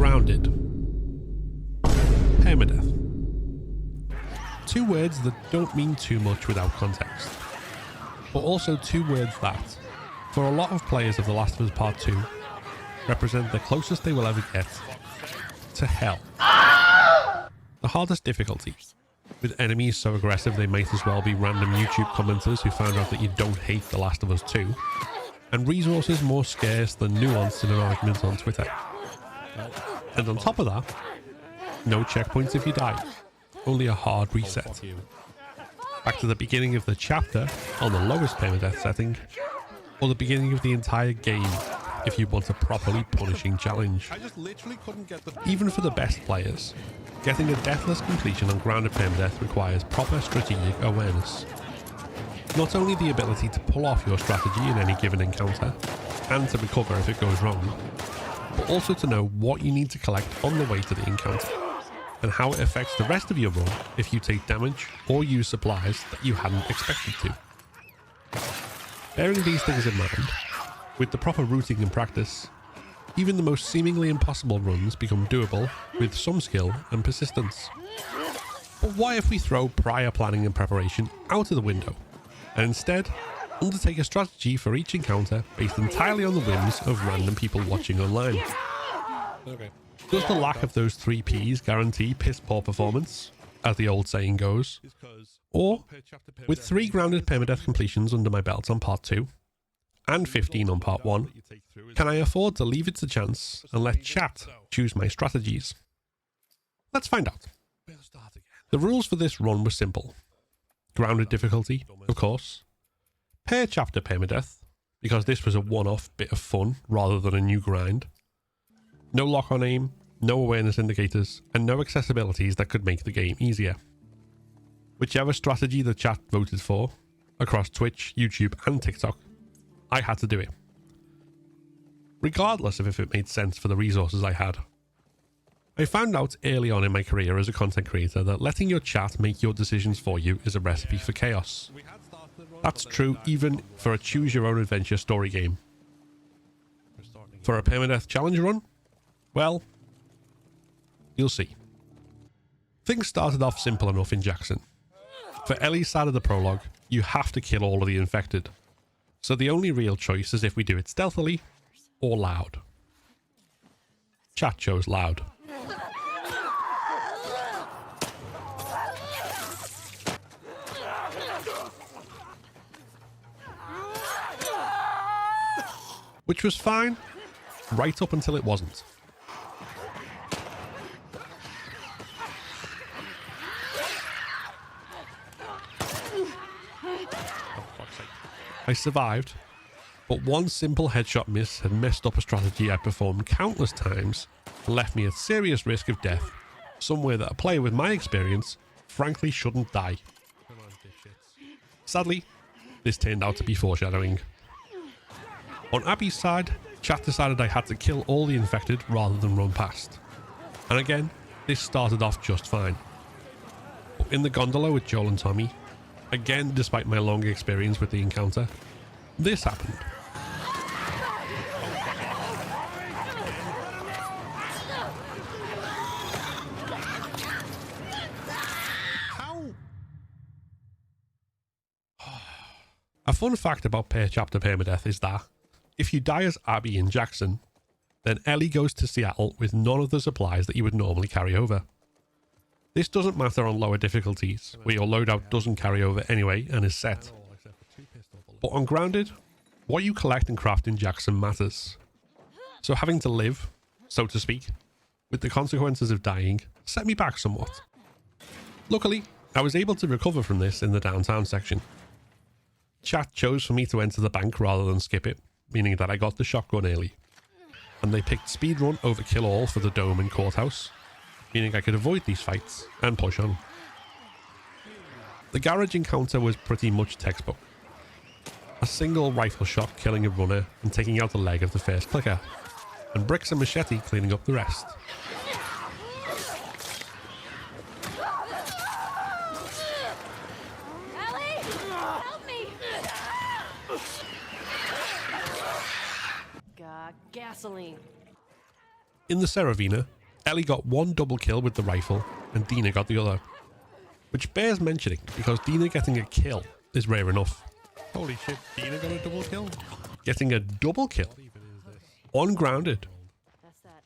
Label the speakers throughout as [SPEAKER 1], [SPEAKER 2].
[SPEAKER 1] Grounded Permadeath. Two words that don't mean too much without context, but also two words that, for a lot of players of The Last of Us Part 2, represent the closest they will ever get to hell. The hardest difficulty, with enemies so aggressive they might as well be random YouTube commenters who found out that you don't hate The Last of Us 2, and resources more scarce than nuance in an argument on Twitter. And on top of that, no checkpoints if you die, only a hard reset. Back to the beginning of the chapter on the lowest permadeath setting, or the beginning of the entire game if you want a properly punishing challenge. Even for the best players, getting a deathless completion on Grounded Permadeath requires proper strategic awareness. Not only the ability to pull off your strategy in any given encounter, and to recover if it goes wrong, but also to know what you need to collect on the way to the encounter, and how it affects the rest of your run if you take damage or use supplies that you hadn't expected to. Bearing these things in mind, with the proper routing and practice, even the most seemingly impossible runs become doable with some skill and persistence. But why if we throw prior planning and preparation out of the window, and instead undertake a strategy for each encounter based entirely on the whims of random people watching online? Okay. Does the lack of those 3 Ps guarantee piss poor performance, as the old saying goes? Or, with 3 Grounded Permadeath completions under my belt on Part 2, and 15 on Part 1, can I afford to leave it to chance and let chat choose my strategies? Let's find out. The rules for this run were simple. Grounded difficulty, of course. Per chapter permadeath, because this was a one-off bit of fun rather than a new grind. No lock-on aim, no awareness indicators, and no accessibilities that could make the game easier. Whichever strategy the chat voted for, across Twitch, YouTube, and TikTok, I had to do it. Regardless of if it made sense for the resources I had. I found out early on in my career as a content creator that letting your chat make your decisions for you is a recipe for chaos. That's true even for a choose-your-own-adventure story game. For a permadeath challenge run? Well, you'll see. Things started off simple enough in Jackson. For Ellie's side of the prologue, you have to kill all of the infected. So the only real choice is if we do it stealthily or loud. Chat chose loud. Which was fine, right up until it wasn't. I survived, but one simple headshot miss had messed up a strategy I performed countless times and left me at serious risk of death, somewhere that a player with my experience frankly shouldn't die. Sadly, this turned out to be foreshadowing. On Abby's side, chat decided I had to kill all the infected rather than run past. And again, this started off just fine. But in the gondola with Joel and Tommy, again despite my long experience with the encounter, this happened. A fun fact about per chapter permadeath is that if you die as Abby in Jackson, then Ellie goes to Seattle with none of the supplies that you would normally carry over. This doesn't matter on lower difficulties, where your loadout doesn't carry over anyway and is set. But on Grounded, what you collect and craft in Jackson matters. So having to live, so to speak, with the consequences of dying, set me back somewhat. Luckily, I was able to recover from this in the downtown section. Chat chose for me to enter the bank rather than skip it, meaning that I got the shotgun early. And they picked speedrun over kill all for the dome and courthouse, meaning I could avoid these fights and push on. The garage encounter was pretty much textbook. A single rifle shot killing a runner and taking out the leg of the first clicker, and bricks and machete cleaning up the rest.
[SPEAKER 2] Ellie, help me!
[SPEAKER 3] Got gasoline.
[SPEAKER 1] In the Seravina, Ellie got one double kill with the rifle and Dina got the other. Which bears mentioning because Dina getting a kill is rare enough. Holy shit, Dina got a double kill? Getting a double kill on Grounded.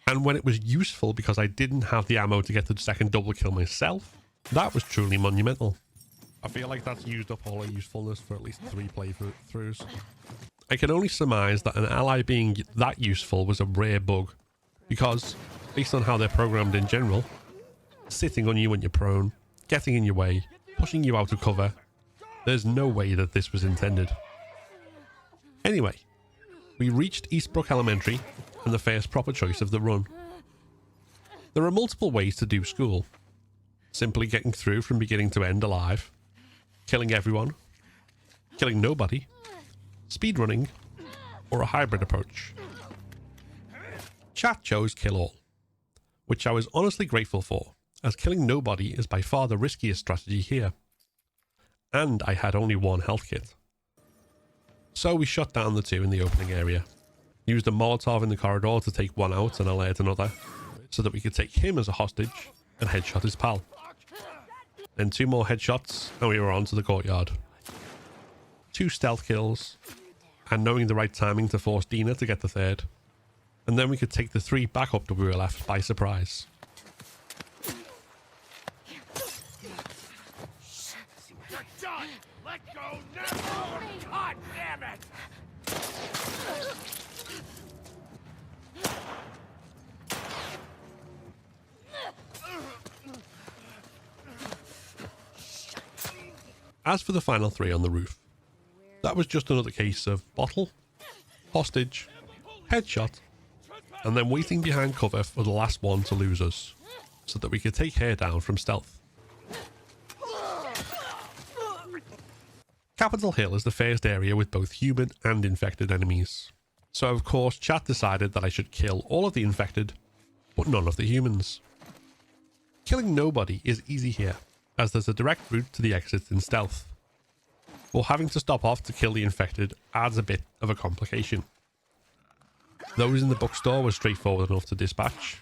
[SPEAKER 1] And when it was useful because I didn't have the ammo to get the second double kill myself, that was truly monumental. I feel like that's used up all our usefulness for at least 3 playthroughs. I can only surmise that an ally being that useful was a rare bug, because, based on how they're programmed in general, sitting on you when you're prone, getting in your way, pushing you out of cover, there's no way that this was intended. Anyway, we reached Eastbrook Elementary and the first proper choice of the run. There are multiple ways to do school. Simply getting through from beginning to end alive, killing everyone, killing nobody, speedrunning, or a hybrid approach. Chat chose kill all, which I was honestly grateful for, as killing nobody is by far the riskiest strategy here. And I had only 1 health kit. So we shut down the 2 in the opening area, used a Molotov in the corridor to take one out and alert another, so that we could take him as a hostage and headshot his pal. Then 2 more headshots and we were on to the courtyard. 2 stealth kills, and knowing the right timing to force Dina to get the 3rd. And then we could take the 3 back up WLF by surprise.
[SPEAKER 3] You're done! Let go now! God damn it!
[SPEAKER 1] As for the final 3 on the roof, that was just another case of bottle, hostage, headshot, and then waiting behind cover for the last one to lose us, so that we could take her down from stealth. Capitol Hill is the first area with both human and infected enemies, so of course chat decided that I should kill all of the infected, but none of the humans. Killing nobody is easy here, as there's a direct route to the exit in stealth, while having to stop off to kill the infected adds a bit of a complication. Those in the bookstore were straightforward enough to dispatch,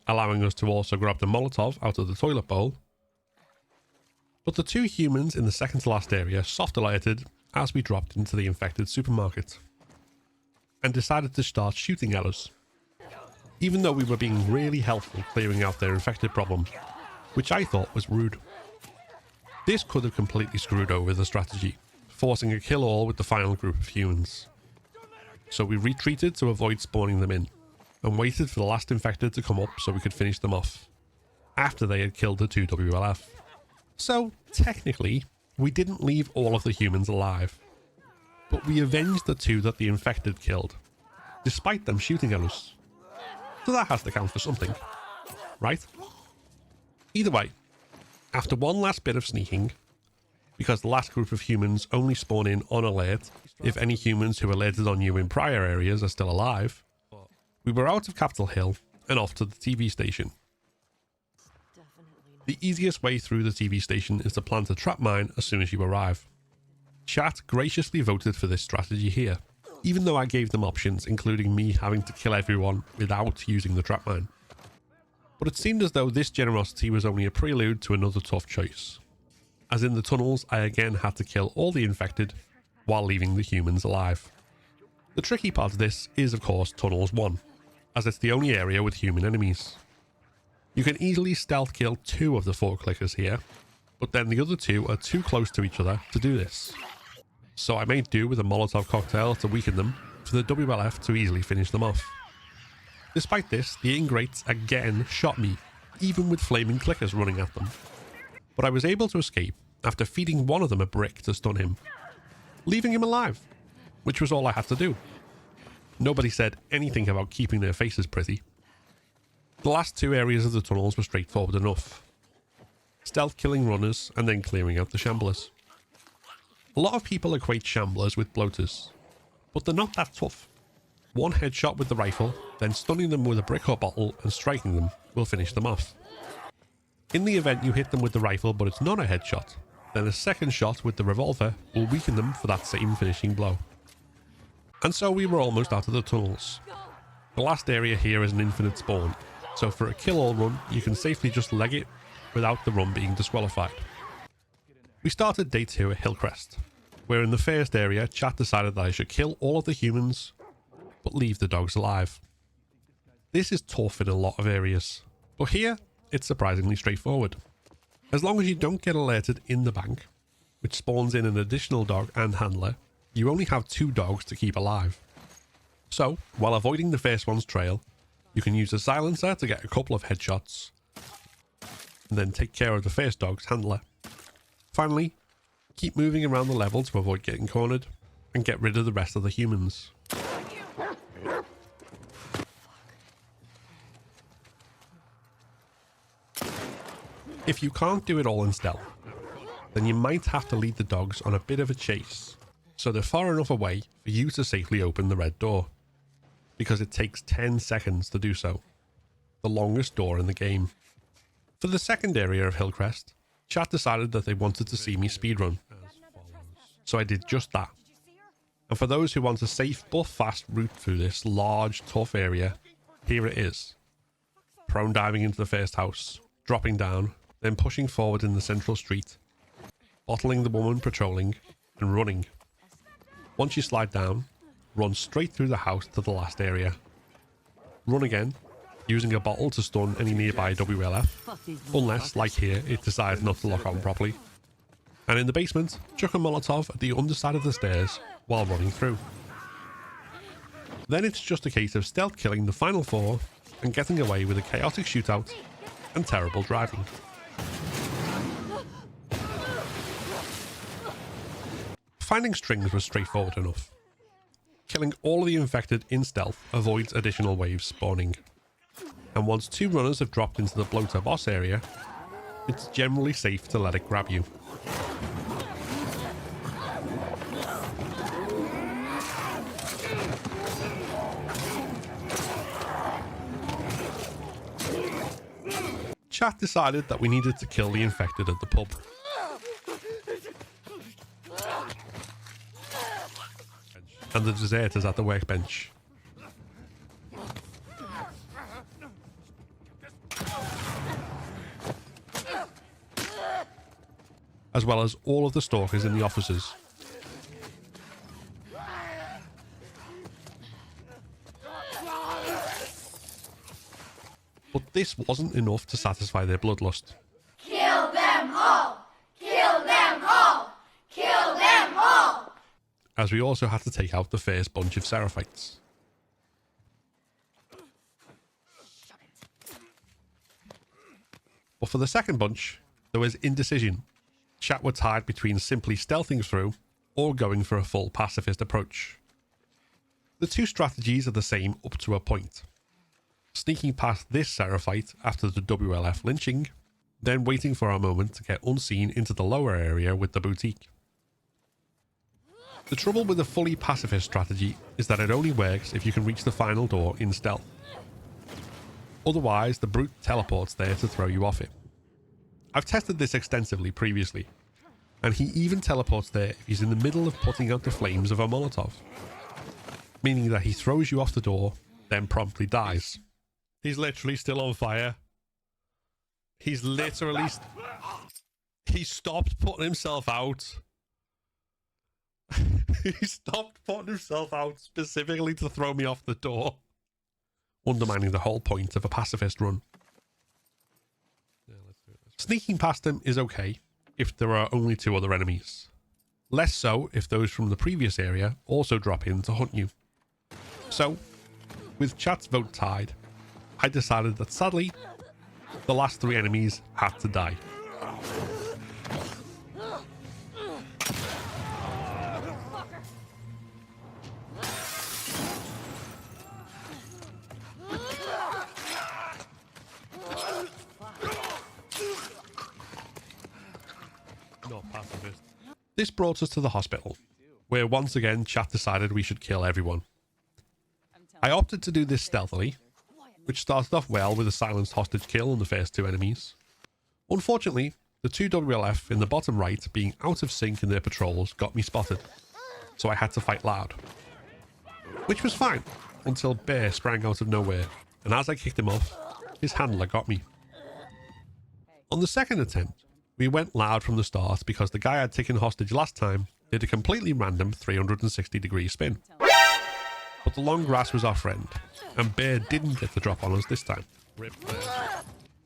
[SPEAKER 1] allowing us to also grab the Molotov out of the toilet bowl, but the 2 humans in the second to last area soft alerted as we dropped into the infected supermarket, and decided to start shooting at us, even though we were being really helpful clearing out their infected problem, which I thought was rude. This could have completely screwed over the strategy, forcing a kill all with the final group of humans. So we retreated to avoid spawning them in, and waited for the last infected to come up so we could finish them off, after they had killed the 2 WLF. So, technically, we didn't leave all of the humans alive, but we avenged the 2 that the infected killed, despite them shooting at us. So that has to count for something, right? Either way, after one last bit of sneaking, because the last group of humans only spawn in on alert if any humans who alerted on you in prior areas are still alive, we were out of Capitol Hill and off to the TV station. The easiest way through the TV station is to plant a trap mine as soon as you arrive. Chat graciously voted for this strategy here, even though I gave them options including me having to kill everyone without using the trap mine. But it seemed as though this generosity was only a prelude to another tough choice, as in the tunnels I again had to kill all the infected while leaving the humans alive. The tricky part of this is of course Tunnels 1, as it's the only area with human enemies. You can easily stealth kill 2 of the 4 clickers here, but then the other 2 are too close to each other to do this. So I made do with a Molotov cocktail to weaken them for the WLF to easily finish them off. Despite this, the ingrates again shot me, even with flaming clickers running at them. But I was able to escape after feeding one of them a brick to stun him, leaving him alive, which was all I had to do. Nobody said anything about keeping their faces pretty. The last 2 areas of the tunnels were straightforward enough. Stealth killing runners and then clearing out the shamblers. A lot of people equate shamblers with bloaters, but they're not that tough. One headshot with the rifle, then stunning them with a brick or bottle and striking them will finish them off. In the event you hit them with the rifle but it's not a headshot, then a second shot with the revolver will weaken them for that same finishing blow. And so we were almost out of the tunnels. The last area here is an infinite spawn, so for a kill-all run, you can safely just leg it without the run being disqualified. We started day 2 at Hillcrest, where in the first area, chat decided that I should kill all of the humans, but leave the dogs alive. This is tough in a lot of areas, but here, it's surprisingly straightforward. As long as you don't get alerted in the bank, which spawns in an additional dog and handler, you only have 2 dogs to keep alive. So, while avoiding the first one's trail, you can use a silencer to get a couple of headshots, and then take care of the first dog's handler. Finally, keep moving around the level to avoid getting cornered, and get rid of the rest of the humans. If you can't do it all in stealth, then you might have to lead the dogs on a bit of a chase, so they're far enough away for you to safely open the red door, because it takes 10 seconds to do so, the longest door in the game. For the second area of Hillcrest, chat decided that they wanted to see me speedrun, so I did just that. And for those who want a safe but fast route through this large, tough area, here it is. Prone diving into the first house, dropping down, then pushing forward in the central street, bottling the woman patrolling, and running. Once you slide down, run straight through the house to the last area. Run again, using a bottle to stun any nearby WLF, unless, like here, it decides not to lock on properly. And in the basement, chuck a Molotov at the underside of the stairs while running through. Then it's just a case of stealth killing the final 4 and getting away with a chaotic shootout and terrible driving. Finding strings was straightforward enough. Killing all of the infected in stealth avoids additional waves spawning. And once 2 runners have dropped into the bloater boss area, it's generally safe to let it grab you. Chat decided that we needed to kill the infected at the pub. And the deserters at the workbench. As well as all of the stalkers in the offices. But this wasn't enough to satisfy their bloodlust.
[SPEAKER 2] Kill them all! Kill them all! Kill them all!
[SPEAKER 1] As we also had to take out the first bunch of Seraphites. But for the second bunch, there was indecision. Chat were tied between simply stealthing through or going for a full pacifist approach. The 2 strategies are the same up to a point. Sneaking past this Seraphite after the WLF lynching, then waiting for our moment to get unseen into the lower area with the boutique. The trouble with a fully pacifist strategy is that it only works if you can reach the final door in stealth. Otherwise, the brute teleports there to throw you off it. I've tested this extensively previously, and he even teleports there if he's in the middle of putting out the flames of a Molotov, meaning that he throws you off the door, then promptly dies. He's literally still on fire. He's literally... He stopped putting himself out. He stopped putting himself out specifically to throw me off the door, undermining the whole point of a pacifist run. Sneaking past him is okay if there are only 2 other enemies. Less so if those from the previous area also drop in to hunt you. So, with chat's vote tied, I decided that sadly, the last 3 enemies had to die. Not pacifist. This brought us to the hospital, where once again chat decided we should kill everyone. I opted to do this stealthily, which started off well with a silenced hostage kill on the first 2 enemies. Unfortunately, the 2 WLF in the bottom right being out of sync in their patrols got me spotted, so I had to fight loud. Which was fine, until Bear sprang out of nowhere, and as I kicked him off, his handler got me. On the second attempt, we went loud from the start because the guy I'd taken hostage last time did a completely random 360-degree spin. But the long grass was our friend, and Bear didn't get the drop on us this time.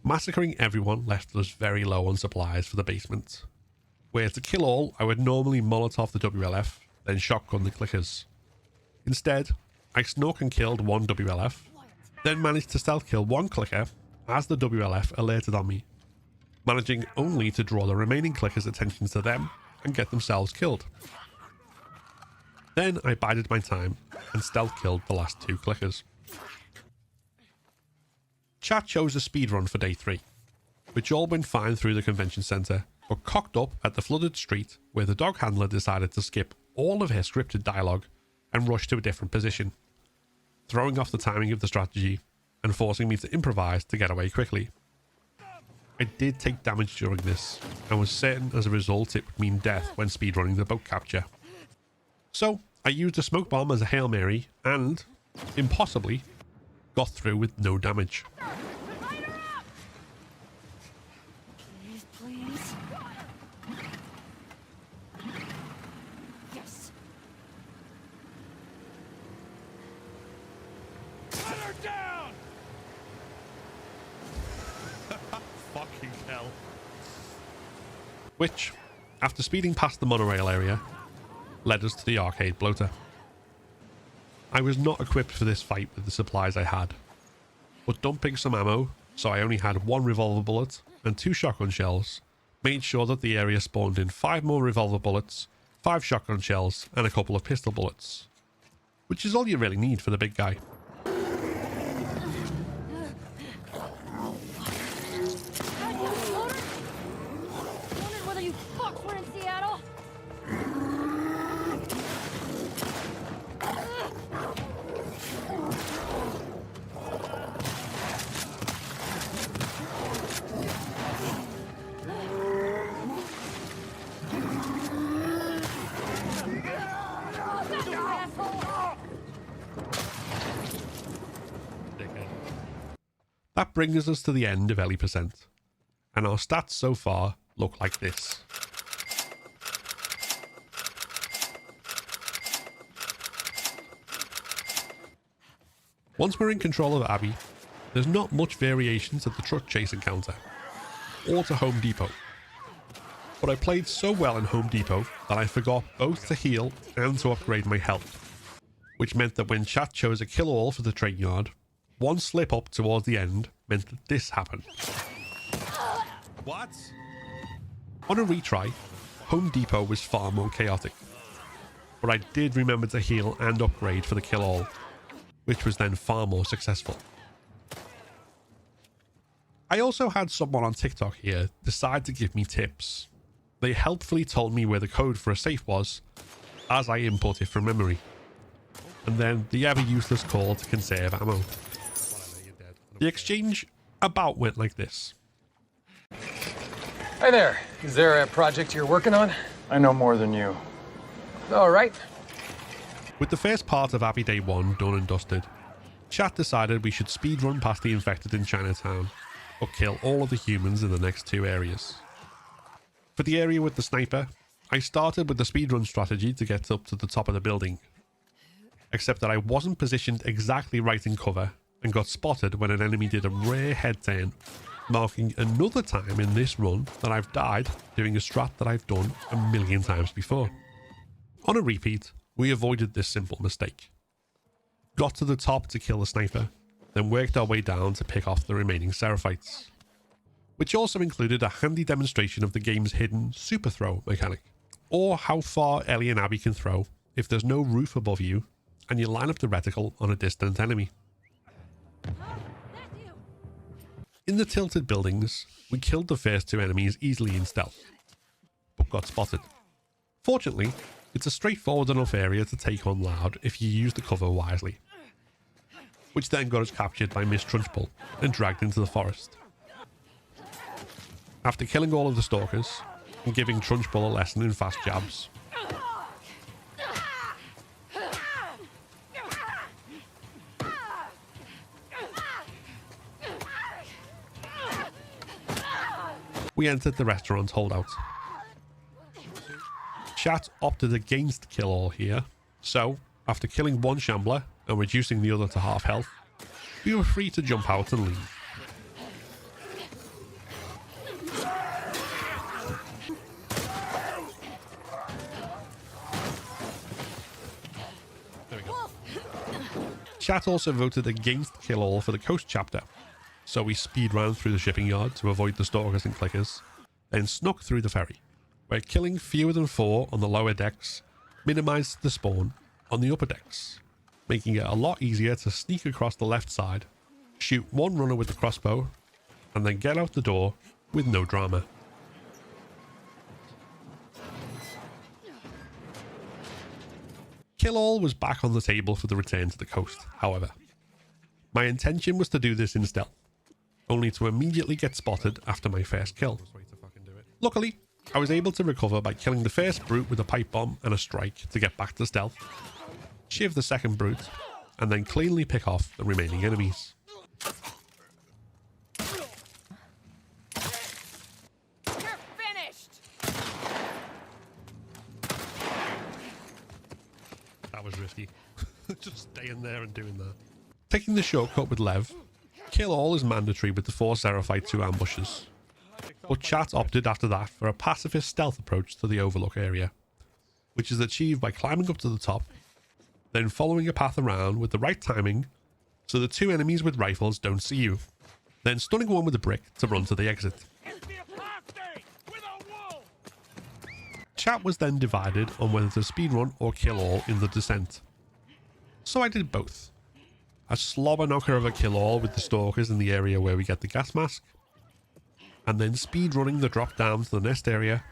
[SPEAKER 1] Massacring everyone left us very low on supplies for the basement, where to kill all, I would normally Molotov the WLF, then shotgun the clickers. Instead, I snuck and killed one WLF, then managed to stealth kill one clicker as the WLF alerted on me, managing only to draw the remaining clickers' attention to them and get themselves killed. Then I bided my time and stealth killed the last two clickers. Chat chose a speedrun for day 3, which all went fine through the convention centre, but cocked up at the flooded street where the dog handler decided to skip all of her scripted dialogue and rush to a different position, throwing off the timing of the strategy and forcing me to improvise to get away quickly. I did take damage during this, and was certain as a result it would mean death when speedrunning the boat capture. So I used a smoke bomb as a Hail Mary and, impossibly, got through with no damage.
[SPEAKER 4] Please, please. Yes.
[SPEAKER 3] Cut her down!
[SPEAKER 1] Fucking hell. Which, after speeding past the monorail area, led us to the arcade bloater. I was not equipped for this fight with the supplies I had, but dumping some ammo, so I only had 1 revolver bullet and 2 shotgun shells, made sure that the area spawned in 5 more revolver bullets, 5 shotgun shells, and a couple of pistol bullets, which is all you really need for the big guy.
[SPEAKER 4] Wondered whether you fucks were in Seattle.
[SPEAKER 1] That brings us to the end of Ellie Percent, and our stats so far look like this. Once we're in control of Abby, there's not much variation to the truck chase encounter, or to Home Depot. But I played so well in Home Depot that I forgot both to heal and to upgrade my health, which meant that when chat chose a kill-all for the train yard, one slip up towards the end meant that this happened. What? On a retry, Home Depot was far more chaotic, but I did remember to heal and upgrade for the kill-all, which was then far more successful. I also had someone on TikTok here decide to give me tips. They helpfully told me where the code for a safe was, as I input it from memory, and then the ever useless call to conserve ammo. The exchange about went like this.
[SPEAKER 5] Hi there. Is there a project you're working on?
[SPEAKER 6] I know more than you.
[SPEAKER 5] All right.
[SPEAKER 1] With the first part of Abby Day 1 done and dusted, chat decided we should speedrun past the infected in Chinatown, or kill all of the humans in the next 2 areas. For the area with the sniper, I started with the speedrun strategy to get up to the top of the building, except that I wasn't positioned exactly right in cover and got spotted when an enemy did a rare head turn, marking another time in this run that I've died doing a strat that I've done a million times before. On a repeat, we avoided this simple mistake. Got to the top to kill the sniper, then worked our way down to pick off the remaining Seraphites, which also included a handy demonstration of the game's hidden super throw mechanic, or how far Ellie and Abby can throw if there's no roof above you and you line up the reticle on a distant enemy. In the tilted buildings, we killed the first 2 enemies easily in stealth, but got spotted. Fortunately, it's a straightforward enough area to take on loud if you use the cover wisely, which then got us captured by Miss Trunchbull and dragged into the forest. After killing all of the stalkers and giving Trunchbull a lesson in fast jabs, we entered the restaurant holdout. Chat opted against kill all here, so after killing one shambler and reducing the other to half health, we were free to jump out and leave. There we go. Chat also voted against kill all for the coast chapter, so we speed ran through the shipping yard to avoid the stalkers and clickers, then snuck through the ferry, where killing fewer than 4 on the lower decks minimized the spawn on the upper decks, making it a lot easier to sneak across the left side, shoot one runner with the crossbow, and then get out the door with no drama. Kill all was back on the table for the return to the coast, however. My intention was to do this in stealth, only to immediately get spotted after my first kill. Luckily, I was able to recover by killing the first brute with a pipe bomb and a strike to get back to stealth, shiv the second brute, and then cleanly pick off the remaining enemies.
[SPEAKER 4] You're finished!
[SPEAKER 1] That was risky. Just staying there and doing that. Taking the shortcut with Lev, kill all is mandatory with the 4 Seraphite 2 ambushes. But chat opted after that for a pacifist stealth approach to the overlook area, which is achieved by climbing up to the top, then following a path around with the right timing so the 2 enemies with rifles don't see you, then stunning one with a brick to run to the exit. Chat was then divided on whether to speedrun or kill all in the descent. So I did both. A slobber knocker of a kill all with the stalkers in the area where we get the gas mask, and then speedrunning the drop down to the nest area,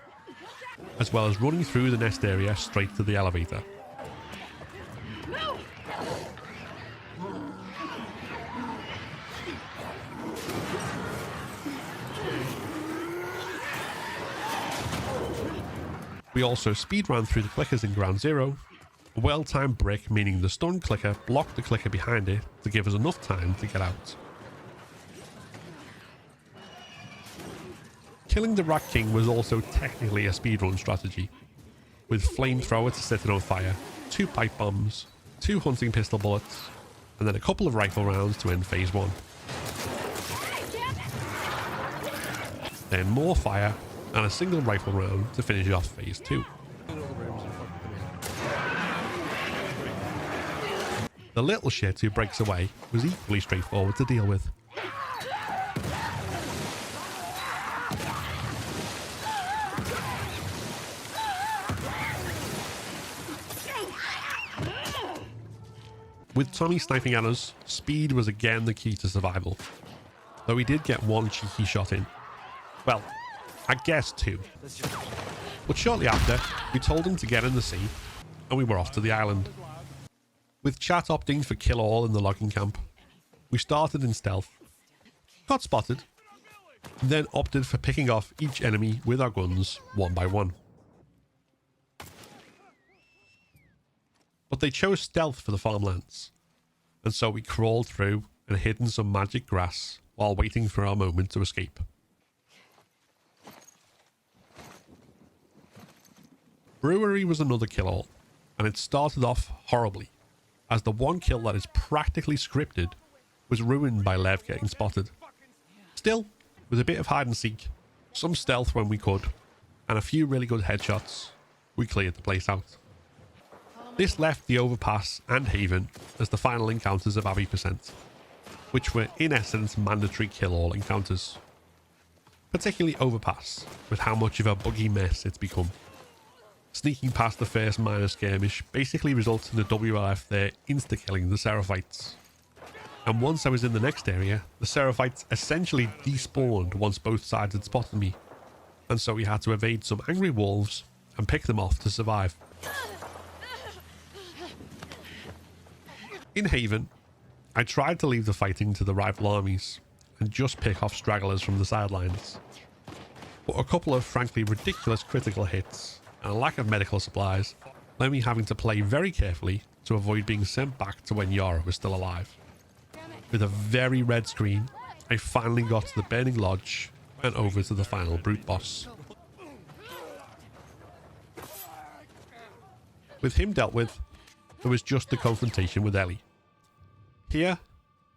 [SPEAKER 1] as well as running through the nest area straight to the elevator. We also speedran through the clickers in Ground Zero, a well-timed brick meaning the stun clicker blocked the clicker behind it to give us enough time to get out. Killing the Rat King was also technically a speedrun strategy, with flamethrower to set it on fire, 2 pipe bombs, 2 hunting pistol bullets, and then a couple of rifle rounds to end phase 1. Then more fire, and a single rifle round to finish off phase 2. The little shit who breaks away was equally straightforward to deal with. With Tommy sniping at us, speed was again the key to survival, though we did get 1 cheeky shot in. Well, I guess 2. But shortly after, we told him to get in the sea, and we were off to the island. With chat opting for kill all in the logging camp, we started in stealth, got spotted, then opted for picking off each enemy with our guns one by one. But they chose stealth for the farmlands, and so we crawled through and hid in some magic grass while waiting for our moment to escape. Brewery was another kill-all, and it started off horribly, as the 1 kill that is practically scripted was ruined by Lev getting spotted. Still, with a bit of hide and seek, some stealth when we could, and a few really good headshots, we cleared the place out. This left the overpass and Haven as the final encounters of Abbey Percent, which were in essence mandatory kill-all encounters. Particularly overpass, with how much of a buggy mess it's become. Sneaking past the first minor skirmish basically results in the WLF there insta-killing the Seraphites. And once I was in the next area, the Seraphites essentially despawned once both sides had spotted me, and so we had to evade some angry wolves and pick them off to survive. In Haven, I tried to leave the fighting to the rival armies and just pick off stragglers from the sidelines, but a couple of frankly ridiculous critical hits and a lack of medical supplies led me having to play very carefully to avoid being sent back to when Yara was still alive. With a very red screen, I finally got to the Burning Lodge and over to the final brute boss. With him dealt with, there was just the confrontation with Ellie. Here,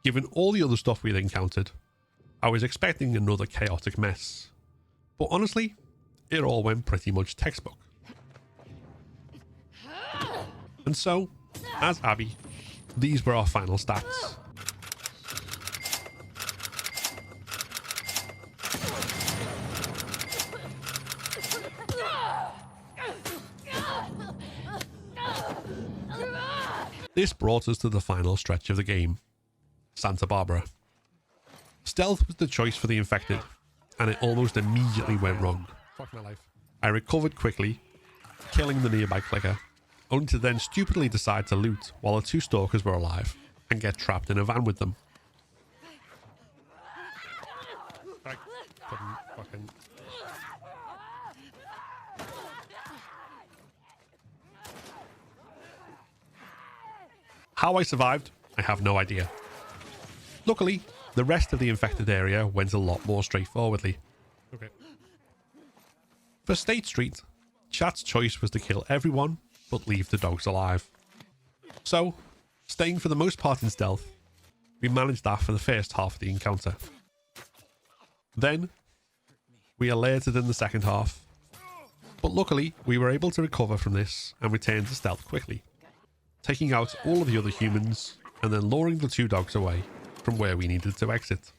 [SPEAKER 1] given all the other stuff we'd encountered, I was expecting another chaotic mess. But honestly, it all went pretty much textbook. And so, as Abby, these were our final stats. This brought us to the final stretch of the game, Santa Barbara. Stealth was the choice for the infected, and it almost immediately went wrong. Fuck my life. I recovered quickly, killing the nearby clicker, only to then stupidly decide to loot while the two stalkers were alive and get trapped in a van with them. I couldn't fucking... How I survived, I have no idea. Luckily, the rest of the infected area went a lot more straightforwardly. Okay. For State Street, chat's choice was to kill everyone but leave the dogs alive. So, staying for the most part in stealth, we managed that for the first half of the encounter. Then, we alerted in the second half, but luckily we were able to recover from this and return to stealth quickly, taking out all of the other humans and then luring the two dogs away from where we needed to exit.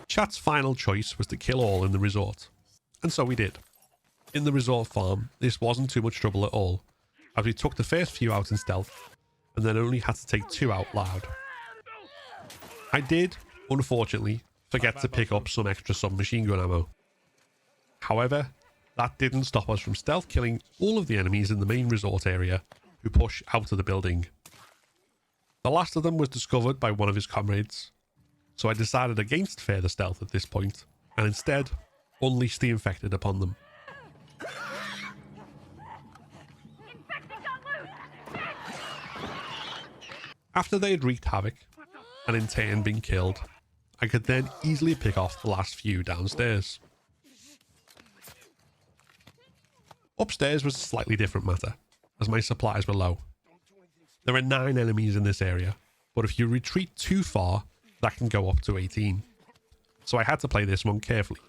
[SPEAKER 1] Chat's final choice was to kill all in the resort, and so we did. In the resort farm, this wasn't too much trouble at all, as we took the first few out in stealth, and then only had to take 2 out loud. I did, unfortunately, forget to pick up some extra submachine gun ammo. However, that didn't stop us from stealth killing all of the enemies in the main resort area who push out of the building. The last of them was discovered by one of his comrades, so I decided against further stealth at this point, and instead unleashed the infected upon them. After they had wreaked havoc, and in turn been killed, I could then easily pick off the last few downstairs. Upstairs was a slightly different matter, as my supplies were low. There are 9 enemies in this area, but if you retreat too far, that can go up to 18. So I had to play this one carefully.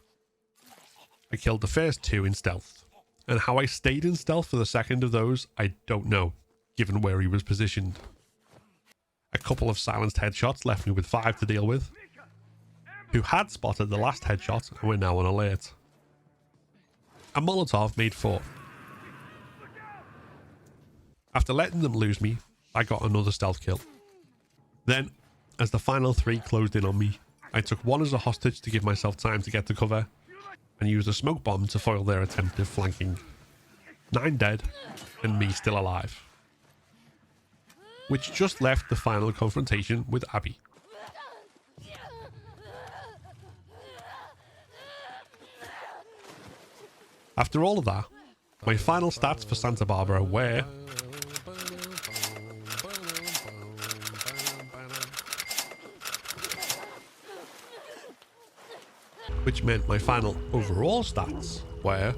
[SPEAKER 1] I killed the first 2 in stealth, and how I stayed in stealth for the second of those, I don't know, given where he was positioned. A couple of silenced headshots left me with 5 to deal with, who had spotted the last headshot and were now on alert. A Molotov made 4. After letting them lose me, I got another stealth kill. Then, as the final 3 closed in on me, I took one as a hostage to give myself time to get to cover, and used a smoke bomb to foil their attempted flanking. 9 dead, and me still alive. Which just left the final confrontation with Abby. After all of that, my final stats for Santa Barbara were... which meant my final overall stats were...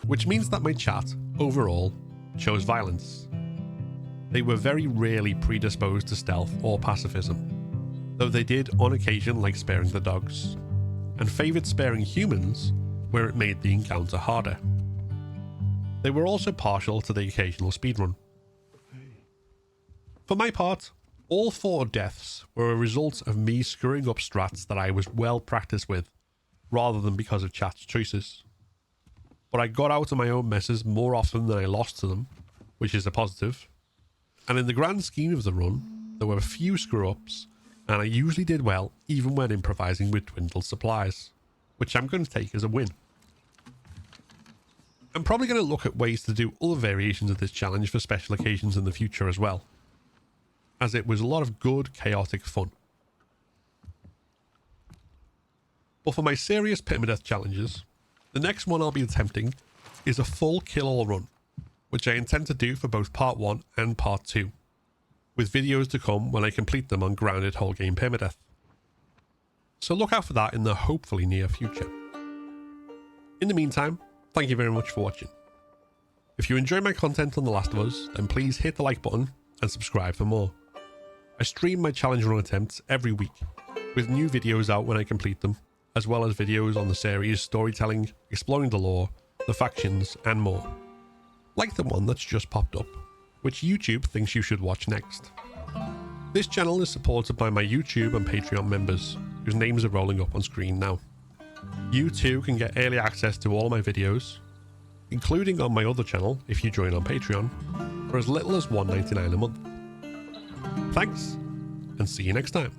[SPEAKER 1] which means that my chat, overall, chose violence. They were very rarely predisposed to stealth or pacifism, though they did on occasion like sparing the dogs, and favoured sparing humans where it made the encounter harder. They were also partial to the occasional speedrun. For my part, all 4 deaths were a result of me screwing up strats that I was well practiced with, rather than because of chat's choices. But I got out of my own messes more often than I lost to them, which is a positive. And in the grand scheme of the run, there were a few screw-ups, and I usually did well even when improvising with dwindled supplies, which I'm going to take as a win. I'm probably going to look at ways to do other variations of this challenge for special occasions in the future as well, as it was a lot of good, chaotic fun. But for my serious permadeath challenges, The next one I'll be attempting is a full kill-all run, which I intend to do for both part 1 and part 2, with videos to come when I complete them on Grounded Whole Game Permadeath. So look out for that in the hopefully near future. In the meantime, thank you very much for watching. If you enjoy my content on The Last of Us, then please hit the like button and subscribe for more. I stream my challenge run attempts every week, with new videos out when I complete them, as well as videos on the series storytelling, exploring the lore, the factions, and more. Like the one that's just popped up, which YouTube thinks you should watch next. This channel is supported by my YouTube and Patreon members, whose names are rolling up on screen now. You too can get early access to all my videos, including on my other channel if you join on Patreon, for as little as $1.99 a month. Thanks, and see you next time.